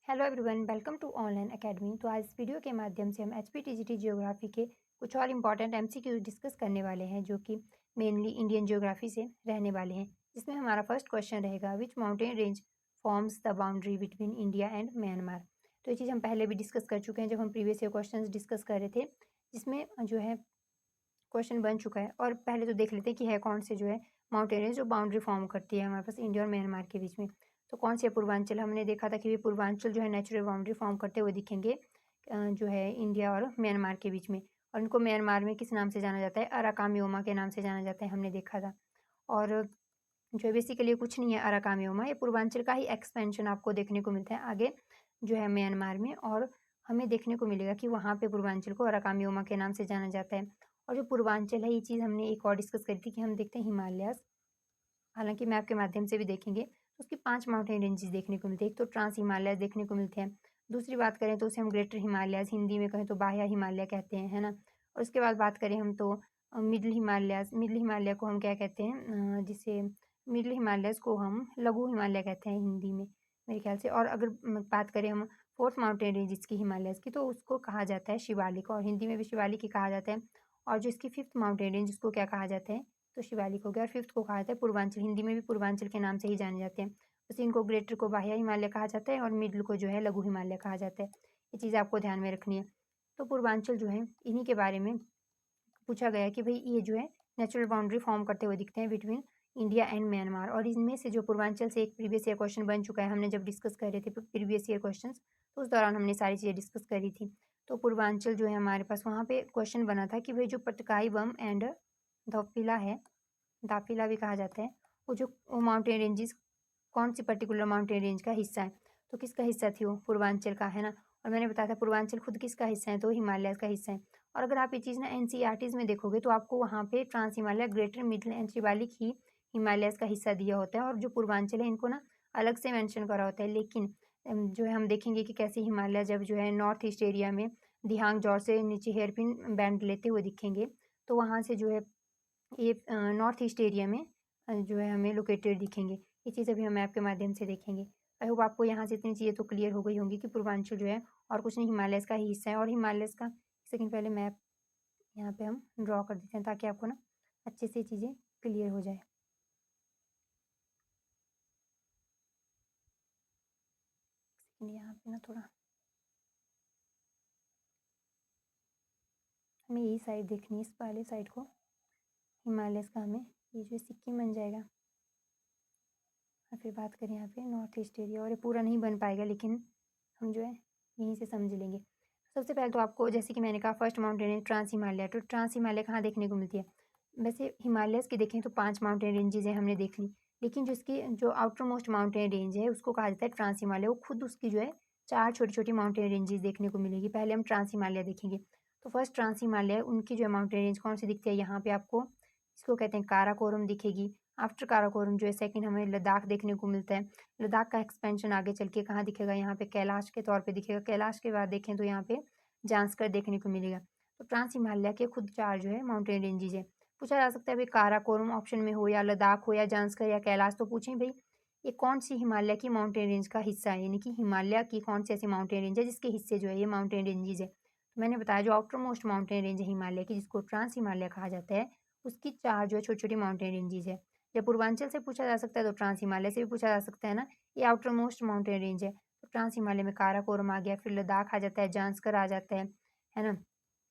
Hello everyone, welcome to online academy. तो आज इस वीडियो के माध्यम से हम एचपीटीजीटी जियोग्राफी के कुछ और इम्पॉर्टेंट एमसीक्यू डिस्कस करने वाले हैं, जो कि मेनली इंडियन जियोग्राफी से रहने वाले हैं। जिसमें हमारा फर्स्ट क्वेश्चन रहेगा, which mountain range forms the boundary between India and Myanmar. तो ये चीज़ हम पहले भी डिस्कस कर चुके हैं जब हम प्रीवियस ईयर क्वेश्चन डिस्कस कर रहे थे, जिसमें जो है क्वेश्चन बन चुका है। और पहले तो देख लेते हैं कि है कौन से जो है माउंटेन रेंज जो बाउंड्री फॉर्म करती है हमारे पास इंडिया और म्यांमार के बीच में। तो कौन से पूर्वांचल, हमने देखा था कि ये पूर्वांचल जो है नेचुरल बाउंड्री फॉर्म करते हुए दिखेंगे जो है इंडिया और म्यांमार के बीच में। और इनको म्यांमार में किस नाम से जाना जाता है? अराकामियोमा के नाम से जाना जाता है, हमने देखा था। और जो है बेसिकली कुछ नहीं है अराकामियोमा, ये पूर्वांचल का ही एक्सपेंशन आपको देखने को मिलता है आगे जो है म्यांमार में। और हमें देखने को मिलेगा कि वहाँ पे पूर्वांचल को अराकामियोमा के नाम से जाना जाता है। और जो पूर्वांचल है, ये चीज़ हमने एक और डिस्कस करी थी कि हम देखते हैं हिमालयाज़, हालांकि मैप के माध्यम से भी देखेंगे तो उसकी 5 माउंटेन रेंजेस देखने को मिलते हैं। एक तो ट्रांस हिमालयाज़ देखने को मिलते हैं, दूसरी बात करें तो उसे हम ग्रेटर हिमालयाज़, हिंदी में कहें तो बाह्य हिमालय कहते हैं, है ना। और उसके बाद बात करें हम तो मिडल हिमालयाज़, मिडल हिमालय को हम क्या कहते हैं, जिसे मिडल हिमालयाज़ को हम लघु हिमालय कहते हैं हिंदी में, मेरे ख्याल से। और अगर बात करें हम फोर्थ माउंटेन रेंज इसकी हिमालयाज़ की, तो उसको कहा जाता है शिवालिक, और हिंदी में भी शिवालिक ही कहा जाता है। और जो इसकी फिफ्थ माउंटेन रेंज, इसको क्या कहा जाता है? तो शिवालिक हो गया। और फिफ्थ को कहा जाता है पूर्वांचल, हिंदी में भी पूर्वांचल के नाम से ही जाने जाते हैं। उसी इनको ग्रेटर को बाह्य हिमालय कहा जाता है और मिडिल को जो है लघु हिमालय कहा जाता है। ये चीज़ आपको ध्यान में रखनी है। तो पूर्वांचल जो है इन्हीं के बारे में पूछा गया कि भाई ये जो है नेचुरल बाउंड्री फॉर्म करते हुए दिखते हैं बिटवीन इंडिया एंड म्यांमार। और इनमें से जो पूर्वांचल से एक प्रीवियस ईयर क्वेश्चन बन चुका है, हमने जब डिस्कस कर रहे थे प्रीवियस ईयर क्वेश्चन, तो उस दौरान हमने सारी चीज़ें डिस्कस करी थी। तो पूर्वांचल जो है हमारे पास वहाँ पे क्वेश्चन बना था कि भाई जो पटकाई बम एंड धौफिला है, दाफिला भी कहा जाता है, वो माउंटेन रेंजेस कौन सी पर्टिकुलर माउंटेन रेंज का हिस्सा है? तो किसका हिस्सा थी वो? पूर्वांचल का, है ना। और मैंने बताया था पूर्वांचल खुद किसका हिस्सा है? तो हिमालय का हिस्सा है। और अगर आप ये चीज़ ना एनसीईआरटीज में देखोगे तो आपको वहाँ पे trans Himalaya, greater, middle and Shivalik ही हिमालयस का हिस्सा दिया होता है, और जो पूर्वांचल है इनको ना अलग से मेंशन करा होता है। लेकिन जो है हम देखेंगे कि कैसे हिमालय जब जो है नॉर्थ ईस्ट एरिया में दिहांग जॉर से नीचे हेयरपिन बैंड लेते हुए दिखेंगे, तो वहाँ से जो है ये नॉर्थ ईस्ट एरिया में जो है हमें लोकेटेड दिखेंगे। ये चीज़ अभी हम मैप के माध्यम से देखेंगे। आई होप आपको यहाँ से इतनी चीज़ें तो क्लियर हो गई होंगी कि पूर्वांचल जो है और कुछ नहीं, हिमालयस का ही हिस्सा है। और हिमालयस का सेकंड, पहले मैप यहाँ पे हम ड्रॉ कर देते हैं ताकि आपको ना अच्छे से चीज़ें क्लियर हो जाए। यहाँ पे ना थोड़ा हमें यही साइड देखनी है, इस वाले साइड को, हिमालयस का हमें ये जो सिक्किम बन जाएगा। और फिर बात करें यहाँ पे नॉर्थ ईस्ट एरिया, और ये पूरा नहीं बन पाएगा लेकिन हम जो है यहीं से समझ लेंगे। सबसे पहले तो आपको, जैसे कि मैंने कहा, first mountain range trans Himalaya. तो ट्रांस हिमालय कहाँ देखने को मिलती है? वैसे हिमालयस की देखें तो 5 माउंटेन रेंजेस हैं, हमने देख ली। लेकिन जो इसकी जो आउटर मोस्ट माउंटेन रेंज है उसको कहा जाता है ट्रांस हिमालय। वो खुद उसकी जो है 4 छोटी-छोटी माउंटेन रेंजेस देखने को मिलेगी। पहले हम ट्रांस हिमालय देखेंगे। तो फर्स्ट ट्रांस हिमालय, उनकी जो है माउंटेन रेंज कौन सी दिखती है? यहाँ पे आपको इसको कहते हैं काराकोरम दिखेगी। आफ्टर काराकोरम जो है सेकंड हमें लद्दाख देखने को मिलता है। लद्दाख का एक्सपेंशन आगे चल के कहाँ दिखेगा? यहाँ पे कैलाश के तौर पे दिखेगा। कैलाश के बाद देखें तो यहाँ पे जांस्कर देखने को मिलेगा। तो ट्रांस हिमालय के खुद 4 जो है माउंटेन रेंजेस है। पूछा जा सकता है भाई काराकोरम ऑप्शन में हो, या लद्दाख हो, या जांस्कर, या कैलाश, तो पूछें भाई ये कौन सी हिमालय की माउंटेन रेंज का हिस्सा है, यानी कि हिमालय की कौन सी ऐसी माउंटेन रेंज है जिसके हिस्से जो है ये माउंटेन रेंजेस है। तो मैंने बताया जो आउटर मोस्ट माउंटेन रेंज है हिमालय की, जिसको ट्रांस हिमालय कहा जाता है, उसकी 4 जो है छोटी छोटी माउंटेन रेंजेस है। जब पूर्वांचल से पूछा जा सकता है तो ट्रांस हिमालय से भी पूछा जा सकता है ना, ये आउटर मोस्ट माउंटेन रेंज है। तो ट्रांस हिमालय में काराकोरम आ गया, फिर लद्दाख आ जाता है, जांस्कर आ जाता है ना।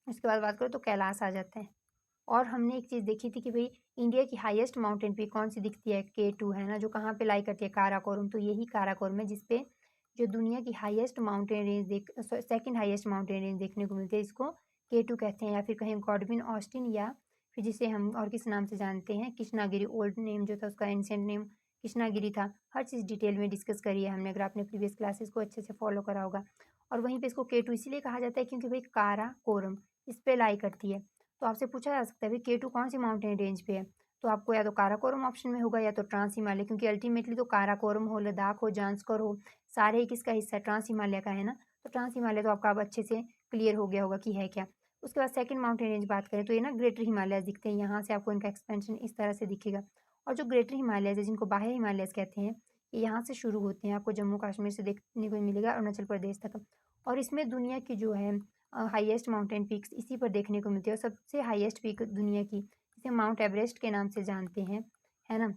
उसके बाद बात करो तो कैलाश आ जाता है। और हमने एक चीज़ देखी थी कि भाई इंडिया की हाईएस्ट माउंटेन पीक कौन सी दिखती है? K2 है ना, जो कहाँ पे लाई करती है? काराकोरम। तो यही काराकोरम है जिसपे जो दुनिया की highest mountain range second highest mountain range देखने को मिलती है। इसको K2 कहते हैं, या फिर कहीं गॉडविन ऑस्टिन, या फिर जिसे हम और किस नाम से जानते हैं, कृष्णागिरी। ओल्ड नेम जो था उसका, एंशिएंट नेम कृष्णागिरी था। हर चीज़ डिटेल में डिस्कस करी है हमने, अगर आपने प्रीवियस क्लासेस को अच्छे से फॉलो करा होगा। और वहीं पे इसको K2 इसीलिए कहा जाता है क्योंकि भाई काराकोरम इस पे लाई करती है। तो आपसे पूछा जा सकता है भाई K2 कौन सी माउंटेन रेंज पे है? तो आपको या तो काराकोरम ऑप्शन में होगा या तो ट्रांस हिमालय, क्योंकि अल्टीमेटली तो काराकोरम हो, लद्दाख हो, जांस्कर हो, सारे ही किसका हिस्सा है? ट्रांस हिमालय का, है ना। तो ट्रांस हिमालय तो आपका अब अच्छे से क्लियर हो गया होगा कि है क्या। उसके बाद सेकंड माउंटेन रेंज बात करें तो ये ना ग्रेटर हिमालयस दिखते हैं। यहाँ से आपको इनका एक्सपेंशन इस तरह से दिखेगा। और जो ग्रेटर हिमालयस है, जिनको बाह्य हिमालयस कहते हैं, ये यहाँ से शुरू होते हैं, आपको जम्मू कश्मीर से देखने को मिलेगा अरुणाचल प्रदेश तक। और इसमें दुनिया की जो है हाईएस्ट माउंटेन पीक्स इसी पर देखने को मिलती है और सबसे हाईएस्ट पीक दुनिया की जिसे माउंट एवरेस्ट के नाम से जानते हैं, है ना?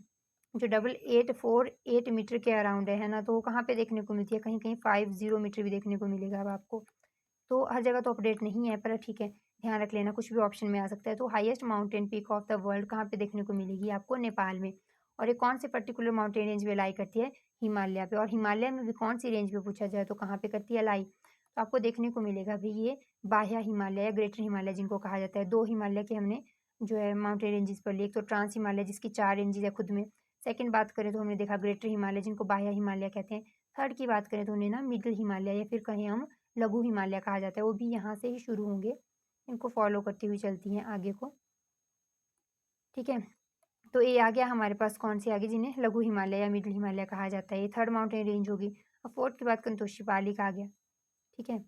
जो 8848 मीटर के अराउंड है ना? तो वो कहाँ पे देखने को मिलती है? कहीं-कहीं 50 मीटर भी देखने को मिलेगा अब आपको। तो हर जगह तो अपडेट नहीं है, पर ठीक है, ध्यान रख लेना, कुछ भी ऑप्शन में आ सकता है। तो highest mountain peak of the world कहाँ पे देखने को मिलेगी आपको? नेपाल में। और ये कौन से पर्टिकुलर माउंटेन रेंज में लाई करती है? हिमालय पे। और हिमालय में भी कौन-सी रेंज पे पूछा जाए तो कहाँ पे करती है लाई? तो आपको देखने को मिलेगा भई ये बाह्य हिमालय या ग्रेटर हिमालय जिनको कहा जाता है। 2 हिमालय के हमने जो है माउंटेन रेंजेस पर लिए, एक तो ट्रांस हिमालय जिसकी 4 रेंजेस है खुद में। सेकंड बात करें तो हमने देखा ग्रेटर हिमालय जिनको बाह्य हिमालय कहते हैं। थर्ड की बात करें तो उन्हें ना मिडल हिमालय या फिर कहें हम लघु हिमालय कहा जाता है, वो भी यहाँ से ही शुरू होंगे। इनको फॉलो करती हुई चलती हैं आगे को, ठीक है? तो ये आ गया हमारे पास कौन-सी आ गई जिन्हें लघु हिमालय या मिडल हिमालय कहा जाता है, ये थर्ड माउंटेन रेंज होगी। अब फोर्थ की बात करें तो शिवालिक आ गया, ठीक है?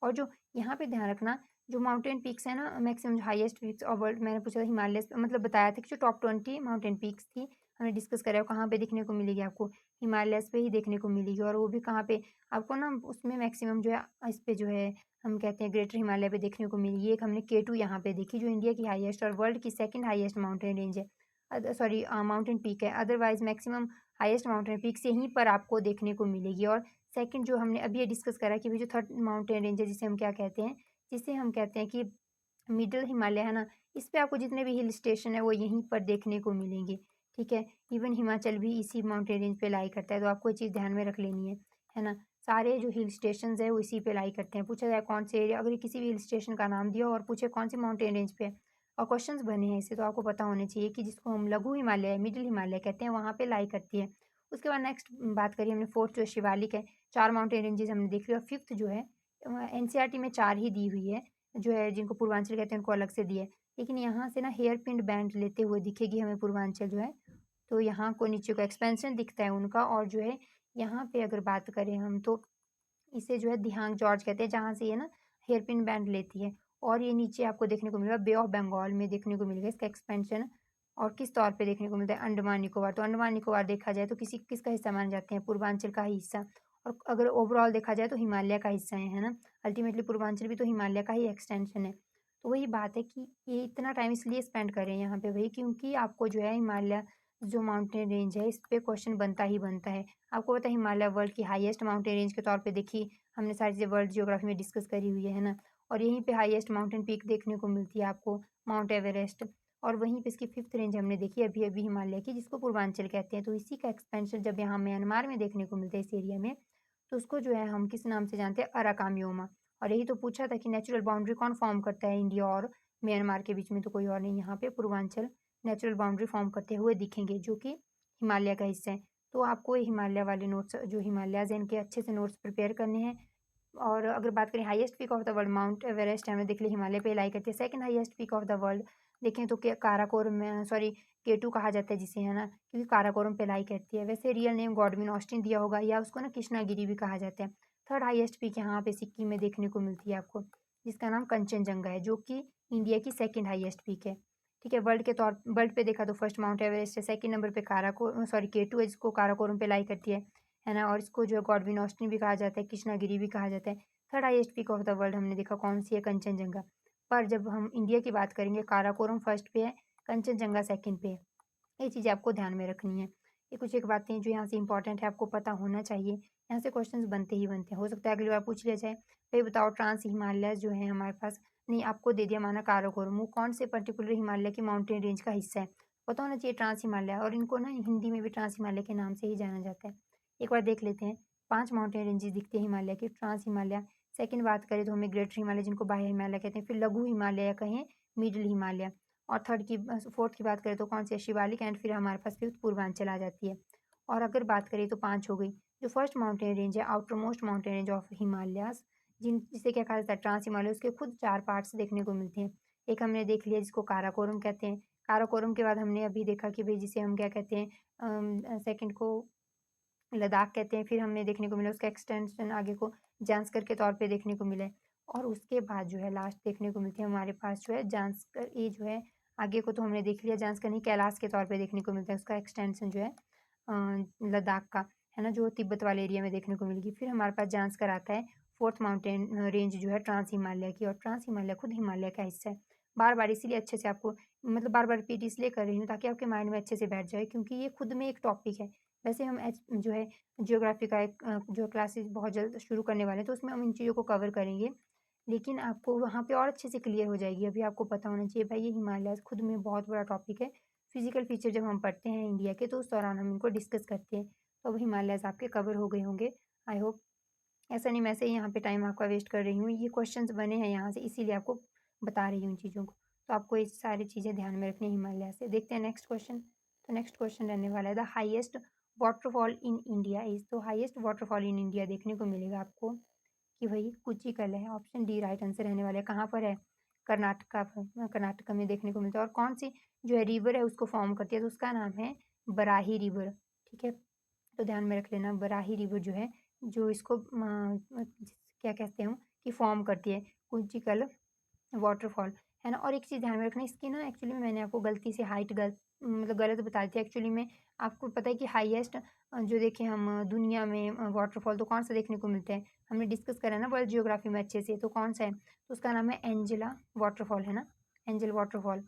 और जो यहाँ पे ध्यान रखना, जो माउंटेन पीक्स है ना maximum highest peaks of world मैंने पूछा था हिमालयस मतलब बताया था कि जो टॉप 20 माउंटेन पीक्स थी, हमने डिस्कस करा है कहाँ पे देखने को मिलेगी आपको, हिमालयस पे ही देखने को मिलेगी और वो भी कहाँ पे आपको ना उसमें मैक्सिमम जो है इस पे जो है हम कहते हैं ग्रेटर हिमालय पे देखने को मिलेगी। एक हमने K2 यहाँ पे देखी जो इंडिया की हाईएस्ट और वर्ल्ड की सेकंड हाईएस्ट माउंटेन रेंज है। सॉरी माउंटेन पीक है। Otherwise maximum highest mountain peaks यहीं पर आपको देखने को मिलेगी और सेकंड जो हमने अभी ये डिस्कस करा कि भई जो थर्ड माउंटेन रेंज है जिसे हम क्या कहते हैं? जिसे हम कहते हैं कि मिडल हिमालय है ना, इस पे आपको जितने भी हिल स्टेशन है वो यहीं पर देखने को मिलेंगे, ठीक है? इवन हिमाचल भी इसी माउंटेन रेंज पे लाई करता है, तो आपको ये चीज़ ध्यान में रख लेनी है ना? सारे जो हिल स्टेशंस हैं वो इसी पे लाई करते हैं। पूछा जाए कौन से एरिया अगर किसी भी हिल स्टेशन का नाम दिया हो और पूछे कौन सी माउंटेन रेंज पे है और क्वेश्चंस बने हैं इससे तो आपको पता होने चाहिए कि जिसको हम लघु हिमालय, मिडल हिमालय कहते हैं वहाँ पे लाई करती है। उसके बाद नेक्स्ट बात करी हमने फोर्थ जो शिवालिक है, 4 माउंटेन रेंजेस हमने देख लिया और फिफ्थ जो है एनसीईआरटी में 4 ही दी हुई है, जो है जिनको पूर्वांचल कहते हैं उनको अलग से दिया है। लेकिन यहाँ से ना हेयर पिन बैंड लेते हुए दिखेगी हमें पूर्वांचल जो है, तो यहाँ को नीचे को एक्सपेंशन दिखता है उनका और जो है यहाँ पे अगर बात करें हम तो इसे जो है दिहांग जॉर्ज कहते हैं जहाँ से ये ना हेयर पिन बैंड लेती है और ये नीचे आपको देखने को मिलेगा बे ऑफ बंगाल में देखने को मिलेगा इसका एक्सपेंशन और किस तौर पे देखने को मिलता है अंडमान निकोबार। तो अंडमान निकोबार देखा जाए तो किसका हिस्सा माने जाते हैं? पूर्वांचल का ही हिस्सा। और अगर ओवरऑल देखा जाए तो हिमालय का हिस्सा है ना? अल्टीमेटली पूर्वांचल भी तो हिमालय का ही एक्सटेंशन है। तो वही बात है कि ये इतना टाइम इसलिए स्पेंड कर रहे हैं यहाँ पे वही क्योंकि आपको जो है हिमालय जो माउंटेन रेंज है इस पे क्वेश्चन बनता ही बनता है। आपको पता है हिमालय वर्ल्ड की हाईएस्ट माउंटेन रेंज के तौर पे देखी हमने सारी चीज़ें वर्ल्ड जियोग्राफी में डिस्कस करी हुई है ना? और यहीं पे हाईएस्ट माउंटेन पीक देखने को मिलती है आपको माउंट एवरेस्ट और वहीं पे इसकी फिफ्थ रेंज हमने देखी अभी-अभी हिमालय की जिसको पूर्वांचल कहते हैं। तो इसी का एक्सपेंशन जब यहाँ म्यांमार में देखने को मिलता है इस एरिया में, तो उसको जो है हम किस नाम से जानते हैं? अराकामियोमा। और यही तो पूछा था कि नेचुरल बाउंड्री कौन फॉर्म करता है इंडिया और म्यांमार के बीच में? तो कोई और नहीं यहाँ पे पूर्वांचल नेचुरल बाउंड्री फॉर्म करते हुए दिखेंगे जो कि हिमालय का हिस्सा है। तो आपको ये हिमालय वाले नोट्स जो हिमालयाज़ हैं इनके अच्छे से नोट्स प्रिपेयर करने हैं। और अगर बात करें highest peak of the world mount Everest हमने देख लिया हिमालय पे लाई करती है। Second highest peak of the world देखें तो काराकोरम में सॉरी K2 कहा जाता है जिसे है ना क्योंकि काराकोरम पे लाई करती है। वैसे रियल नेम गॉडविन ऑस्टिन दिया होगा या उसको ना कृष्णागिरी भी कहा जाता है। थर्ड हाईएस्ट पीक यहाँ पे सिक्किम में देखने को मिलती है आपको जिसका नाम कंचनजंगा है जो कि इंडिया की सेकेंड हाईएस्ट पीक है। ठीक है, वर्ल्ड पे देखा तो फर्स्ट माउंट एवरेस्ट है, सेकंड नंबर पे K2 है जिसको काराकोरम पे लाई करती है ना? और इसको जो है गॉडविन ऑस्टिन भी कहा जाता है, कृष्णागिरी भी कहा जाता है। Third highest peak of the world हमने देखा कौन सी है? कंचनजंगा। पर जब हम इंडिया की बात करेंगे काराकोरम फर्स्ट पे है, कंचनजंगा सेकंड पे है। ये चीज़ें आपको ध्यान में रखनी है। ये कुछ एक बातें जो यहाँ से इंपॉर्टेंट है आपको पता होना चाहिए। यहाँ से क्वेश्चंस बनते ही बनते हैं। हो सकता है अगली बार पूछ लिया जाए, भई बताओ ट्रांस हिमालयस जो है हमारे पास नहीं आपको दे दिया माना काराकोरम, वो कौन से पर्टिकुलर हिमालय के माउंटेन रेंज का हिस्सा है? पता होना चाहिए ट्रांस हिमालय और इनको ना हिंदी में भी ट्रांस हिमालय के नाम से ही जाना जाता है। एक बार देख लेते हैं, 5 माउंटेन रेंजेस दिखती है हिमालय की, ट्रांस हिमालय, सेकंड बात करें तो हमें ग्रेटर हिमालय जिनको बाह्य हिमालय कहते हैं, फिर लघु हिमालय या कहें मिडल हिमालय और फोर्थ की बात करें तो कौन सी है? शिवालिक एंड फिर हमारे पास फिफ्थ पूर्वांचल आ जाती है। और अगर बात करें तो 5 हो गई। जो फर्स्ट माउंटेन रेंज है outer most mountain range of Himalayas जिसे क्या कहा जाता है? ट्रांस हिमालय उसके खुद 4 पार्ट्स देखने को मिलते हैं। एक हमने देख लिया जिसको काराकोरम कहते हैं। काराकोरम के बाद हमने अभी देखा कि भई जिसे हम क्या कहते हैं सेकंड को लद्दाख कहते हैं, फिर हमें देखने को मिला उसका एक्सटेंशन आगे को जांस्कर के तौर पे देखने को मिला है और उसके बाद जो है लास्ट देखने को मिलती है हमारे पास जो है जांस्कर ये जो है आगे को तो हमने देख लिया जांस्कर नहीं कैलाश के तौर पे देखने को मिलता है उसका एक्सटेंशन जो है लद्दाख का, है ना, जो तिब्बत वाले एरिया में देखने को मिलेगी। फिर हमारे पास जांस्कर आता है, 4th माउंटेन रेंज जो है ट्रांस हिमालय की, और ट्रांस हिमालय खुद हिमालय का हिस्सा है। बार-बार इसीलिए अच्छे से आपको मतलब बार-बार रिपीट इसलिए कर रही हूँ ताकि आपके माइंड में अच्छे से बैठ जाए, क्योंकि ये खुद में एक टॉपिक है। वैसे हम जो है ज्योग्राफी का एक जो क्लासेस बहुत जल्द शुरू करने वाले हैं, तो उसमें हम इन चीज़ों को कवर करेंगे। लेकिन आपको वहाँ पे और अच्छे से क्लियर हो जाएगी। अभी आपको पता होना चाहिए भाई, ये हिमालयाज़ खुद में बहुत बड़ा टॉपिक है। फिज़िकल फीचर जब हम पढ़ते हैं इंडिया के, तो उस दौरान हम इनको डिस्कस करते हैं। तो अब हिमालयाज़ आपके कवर हो गए होंगे, आई होप। ऐसा नहीं मैं ऐसे ही यहाँ पे टाइम आपका वेस्ट कर रही हूँ। ये क्वेश्चंस बने हैं यहाँ से, इसीलिए आपको बता रही हूँ इन चीज़ों को। तो आपको ये सारी चीज़ें ध्यान में रखनी है हिमालय से। देखते हैं नेक्स्ट क्वेश्चन। तो नेक्स्ट क्वेश्चन रहने वाला है, the highest waterfall in India is. तो हाईएस्ट वाटरफॉल इन इंडिया देखने को मिलेगा आपको कि वही कुचिकल है। ऑप्शन डी राइट आंसर रहने वाला है। कहाँ पर है? कर्नाटका में देखने को मिलता है। और कौन सी जो है रिवर है उसको फॉर्म करती है, तो उसका नाम है बराही रिवर। ठीक है, तो ध्यान में रख लेना, बराही रिवर जो है, जो इसको क्या कहते हैं कि फॉर्म करती है कुचिकल वाटरफॉल, है ना। और एक चीज़ ध्यान में रखना, इसकी ना एक्चुअली में मैंने आपको गलती से हाइट मतलब गलत बता दी थी। एक्चुअली में आपको पता है कि हाईएस्ट जो देखें हम दुनिया में वाटरफॉल, तो कौन सा देखने को मिलता है, हमने डिस्कस करा है ना वर्ल्ड जियोग्राफी में अच्छे से, तो कौन सा है, तो उसका नाम है एंजेला वाटरफॉल, है ना, एंजल वाटरफॉल।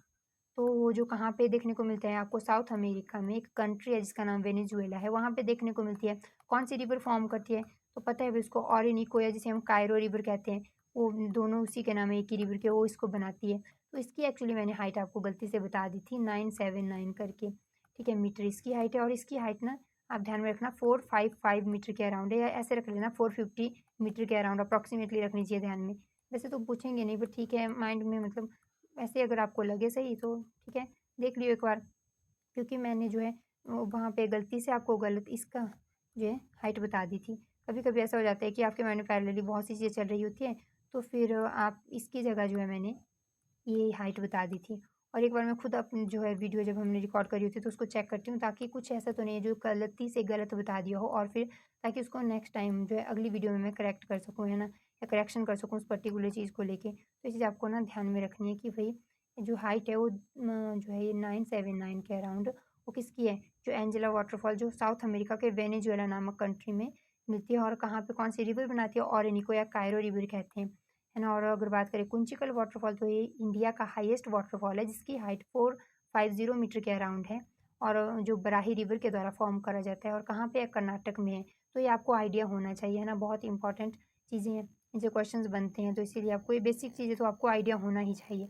तो वो जो कहाँ पे देखने को मिलता है आपको, साउथ अमेरिका में एक कंट्री है जिसका नाम वेनेजुएला है, वहाँ पे देखने को मिलती है। कौन सी रिवर फॉर्म करती है, तो पता है उसको, ऑरिनिको, या जिसे हम कायरो रिवर कहते हैं, वो दोनों उसी के नाम है, एक ही रिवर के, वो इसको बनाती है। तो इसकी एक्चुअली मैंने हाइट आपको गलती से बता दी थी, 979 करके, ठीक है, मीटर इसकी हाइट है। और इसकी हाइट ना आप ध्यान में रखना 455 मीटर के अराउंड है, या ऐसे रख लेना 450 मीटर के अराउंड अप्रॉक्सीमेटली रखनी चाहिए ध्यान में। वैसे तो पूछेंगे नहीं, बट ठीक है माइंड में, मतलब ऐसे अगर आपको लगे सही तो ठीक है, देख लियो एक बार। क्योंकि मैंने जो है वहाँ पे गलती से आपको गलत इसका जो है हाइट बता दी थी। कभी-कभी ऐसा हो जाता है कि आपके माइंड में पैरेलली बहुत सी चीज़ें चल रही होती हैं, तो फिर आप इसकी जगह जो है मैंने ये हाइट बता दी थी। और एक बार मैं खुद अपनी जो है वीडियो जब हमने रिकॉर्ड करी होती है, तो उसको चेक करती हूँ, ताकि कुछ ऐसा तो नहीं है जो गलती से गलत बता दिया हो, और फिर ताकि उसको नेक्स्ट टाइम जो है अगली वीडियो में मैं करेक्ट कर सकूँ, है ना, या करेक्शन कर सकूँ उस पर्टिकुलर चीज़ को लेके। तो ये चीज़ आपको ना ध्यान में रखनी है कि भई जो हाइट है वो जो है ये 979 के अराउंड वो किसकी है, जो एंजेला वाटरफॉल जो साउथ अमेरिका के वेनेजुएला नामक कंट्री में मिलती है। और कहाँ पे कौन-सी रिवर बनाती है, ओरिनिको या कायरो रिवर कहते हैं। है ना। और अगर बात करें कुंचिकल वाटरफॉल, तो ये इंडिया का हाईएस्ट वाटरफॉल है जिसकी हाइट 450 मीटर के अराउंड है, और जो बराही रिवर के द्वारा फॉर्म करा जाता है, और कहाँ पे है, कर्नाटक में है। तो ये आपको आइडिया होना चाहिए, है ना, बहुत इंपॉर्टेंट चीज़ें हैं, इनसे क्वेश्चंस बनते हैं, तो इसीलिए आपको ये बेसिक चीज़ें तो आपको आइडिया होना ही चाहिए।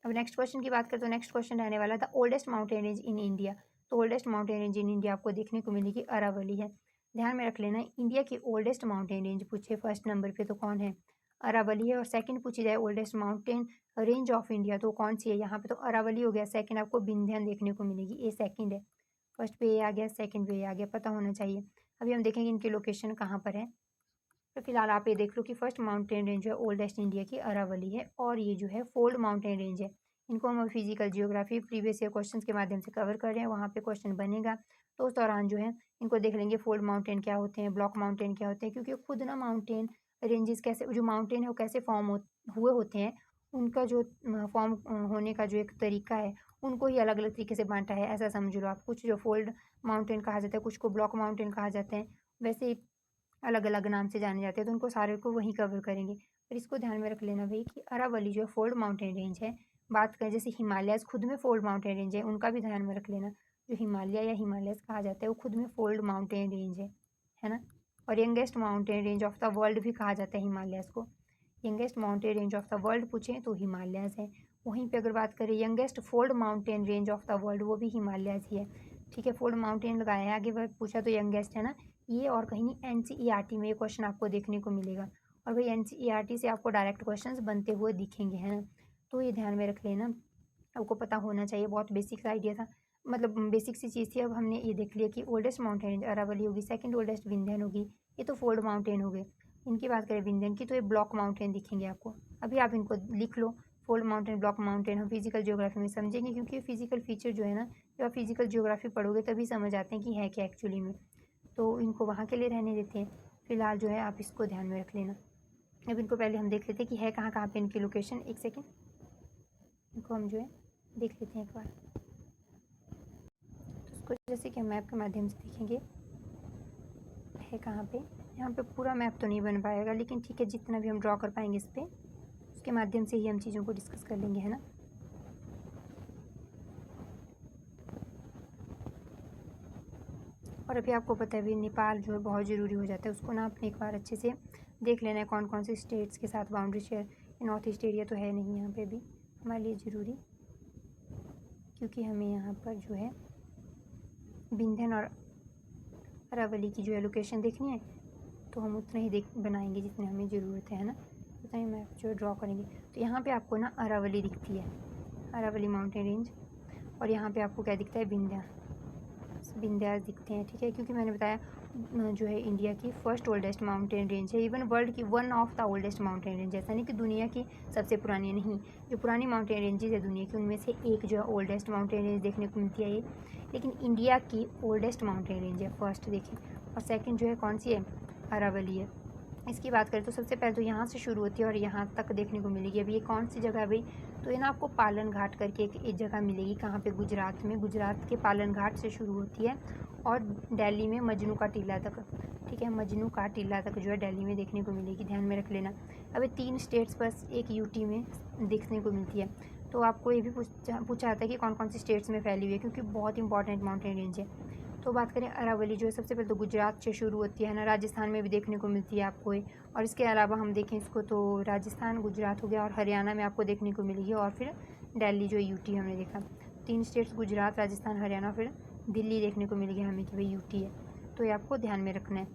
अब नेक्स्ट क्वेश्चन की बात करें, तो नेक्स्ट क्वेश्चन रहने वाला था oldest mountain range in India. तो oldest mountain range in India आपको देखने को मिलेगी अरावली है। ध्यान में रख लेना, इंडिया की ओल्डेस्ट माउंटेन रेंज पूछे फर्स्ट नंबर पे तो कौन है, अरावली है। और सेकंड पूछी जाए oldest mountain range of India, तो कौन सी है, यहाँ पे तो अरावली हो गया। सेकंड आपको विंध्यान देखने को मिलेगी, ये सेकंड है। फर्स्ट पे ये आ गया, सेकंड पे ये आ गया, पता होना चाहिए। अभी हम देखेंगे इनकी लोकेशन कहाँ पर है। तो फिलहाल आप ये देख लो कि फर्स्ट माउंटेन रेंज जो है ओल्डेस्ट इंडिया की अरावली है, और ये जो है फोल्ड माउंटेन रेंज है। इनको हम physical geography previous year questions के माध्यम से कवर कर रहे हैं, वहाँ पे क्वेश्चन बनेगा, तो उस दौरान जो है इनको देख लेंगे। फोल्ड माउंटेन क्या होते हैं, ब्लॉक माउंटेन क्या होते हैं, क्योंकि खुद ना माउंटेन रेंजेस कैसे, जो माउंटेन है वो कैसे फॉर्म हुए होते हैं, उनका जो फॉर्म होने का जो एक तरीका है, उनको ही अलग अलग तरीके से बांटा है, ऐसा समझ लो आप। कुछ जो फोल्ड माउंटेन कहा जाता है, कुछ को ब्लॉक माउंटेन कहा जाता है, वैसे ही अलग-अलग नाम से जाने जाते हैं, तो उनको सारे को वहीं कवर करेंगे। पर इसको ध्यान में रख लेना भई कि अरावली जो है फोल्ड माउंटेन रेंज है। बात करें जैसे हिमालयाज़ खुद में फोल्ड माउंटेन रेंज है, उनका भी ध्यान में रख लेना। जो हिमालय या हिमालयाज़ कहा जाता है वो खुद में फोल्ड माउंटेन रेंज है ना? और youngest mountain range of the world भी कहा जाता है हिमालयाज़ को। Youngest mountain range of the world पूछें तो हिमालयाज़ है। वहीं पे अगर बात करें youngest fold mountain range of the world, वो भी हिमालयाज़ ही है। ठीक है, फोल्ड माउंटेन लगाया है आगे, वह पूछा तो यंगेस्ट है ना। ये और कहीं नहीं, एनसीईआरटी में ये क्वेश्चन आपको देखने को मिलेगा, और भाई एनसीईआरटी से आपको डायरेक्ट क्वेश्चंस बनते हुए दिखेंगे, है ना। तो ये ध्यान में रख लेना, आपको पता होना चाहिए, बहुत बेसिक सा आइडिया था, मतलब बेसिक सी चीज़ थी। अब हमने ये देख लिया कि ओल्डेस्ट माउंटेन रेंज अरावली होगी, सेकंड ओल्डेस्ट विंध्यन होगी, ये तो फोल्ड माउंटेन हो गए। इनकी बात करें विंध्यन की, तो ये ब्लॉक माउंटेन दिखेंगे आपको। अभी आप इनको लिख लो, फोल्ड माउंटेन, ब्लॉक माउंटेन, हम फिजिकल जियोग्राफी में समझेंगे, क्योंकि फिजिकल फीचर जो है ना, जब आप फिजिकल जियोग्राफी पढ़ोगे तभी समझ आते हैं कि है क्या एक्चुअली में। तो इनको वहाँ के लिए रहने देते हैं। फिलहाल जो है आप इसको ध्यान में रख लेना। अब इनको पहले हम देख लेते हैं कि है कहाँ-कहाँ पे इनकी लोकेशन। एक सेकंड, इनको हम जो है देख लेते हैं एक बार। इसको जैसे कि हम मैप के माध्यम से देखेंगे है कहाँ पे। यहाँ पे पूरा मैप तो नहीं बन पाएगा, लेकिन ठीक है, जितना भी हम ड्रॉ कर पाएंगे इस पर, उसके माध्यम से ही हम चीज़ों को डिस्कस कर लेंगे, है ना। और अभी आपको पता है भी नेपाल जो है बहुत ज़रूरी हो जाता है, उसको ना आपने एक बार अच्छे से देख लेना है कौन कौन से स्टेट्स के साथ boundary share. North east area तो है नहीं यहाँ पे भी हमारे लिए ज़रूरी, क्योंकि हमें यहाँ पर जो है विंध्यन और अरावली की जो है लोकेशन देखनी है, तो हम उतना ही बनाएंगे जितने हमें ज़रूरत है ना, उतना ही मैप जो ड्रॉ करेंगे। तो यहाँ पे आपको ना अरावली दिखती है, अरावली माउंटेन रेंज, और यहाँ पे आपको क्या दिखता है, विंध्यास दिखते हैं, ठीक है। क्योंकि मैंने बताया जो है इंडिया की फर्स्ट ओल्डेस्ट माउंटेन रेंज है, इवन वर्ल्ड की one of the oldest mountain range. ऐसा नहीं कि दुनिया की सबसे पुरानी, नहीं, जो पुरानी माउंटेन रेंजेस है दुनिया की उनमें से एक जो है ओल्डेस्ट माउंटेन रेंज देखने को मिलती है ये, लेकिन इंडिया की ओल्डेस्ट माउंटेन रेंज है फर्स्ट, देखिए। और सेकेंड जो है कौन सी है, अरावली है। इसकी बात करें तो सबसे पहले तो यहाँ से शुरू होती है और यहाँ तक देखने को मिलेगी। अभी ये कौन सी जगह है भाई, तो ये ना आपको पालन घाट करके एक जगह मिलेगी, कहाँ पे, गुजरात में। गुजरात के पालन घाट से शुरू होती है और दिल्ली में मजनू का टीला तक, ठीक है, मजनू का टीला तक जो है दिल्ली में देखने को मिलेगी, ध्यान में रख लेना। अब ये 3 स्टेट्स बस एक यूटी में देखने को मिलती है। तो आपको ये भी पूछा जाता है कि कौन कौन सी स्टेट्स में फैली हुई है, क्योंकि बहुत इंपॉर्टेंट माउंटेन रेंज है। तो बात करें अरावली जो है सबसे पहले तो गुजरात से शुरू होती है ना, राजस्थान में भी देखने को मिलती है आपको ये। और इसके अलावा हम देखें इसको तो राजस्थान, गुजरात हो गया, और हरियाणा में आपको देखने को मिलेगी, और फिर दिल्ली जो यूटी हमने देखा। 3 स्टेट्स गुजरात, राजस्थान, हरियाणा, फिर दिल्ली देखने को मिलेगी हमें कि भाई यूटी है। तो ये आपको ध्यान में रखना है।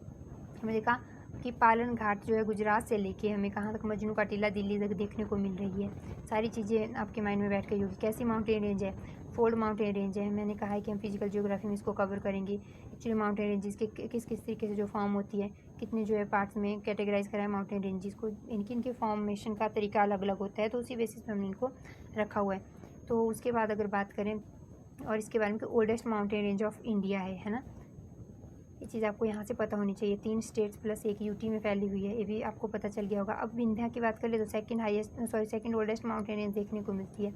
हमने देखा कि पालन घाट जो है गुजरात से लेके हमें कहाँ तक, मजनू का टीला दिल्ली तक देखने को मिल रही है। सारी चीज़ें आपके माइंड में बैठ गई होगी। कैसी माउंटेन रेंज है, फोल्ड माउंटेन रेंज है। मैंने कहा है कि हम फिजिकल ज्योग्राफी में इसको कवर करेंगे। एक्चुअली माउंटेन रेंजेस के किस किस तरीके से जो फॉर्म होती है, कितने जो है पार्ट्स में कैटेगराइज करा है माउंटेन रेंजेस को, इनके फॉर्मेशन का तरीका अलग अलग होता है, तो उसी बेसिस पर हमने इनको रखा हुआ है। तो उसके बाद अगर बात करें और इसके बारे में कि oldest mountain range of India है ना, ये चीज़ आपको यहाँ से पता होनी चाहिए। 3 स्टेट्स प्लस एक यूटी में फैली हुई है, ये भी आपको पता चल गया होगा। अब विंध्या की बात कर ले तो सेकंड ओल्डेस्ट माउंटेन रेंज देखने को मिलती है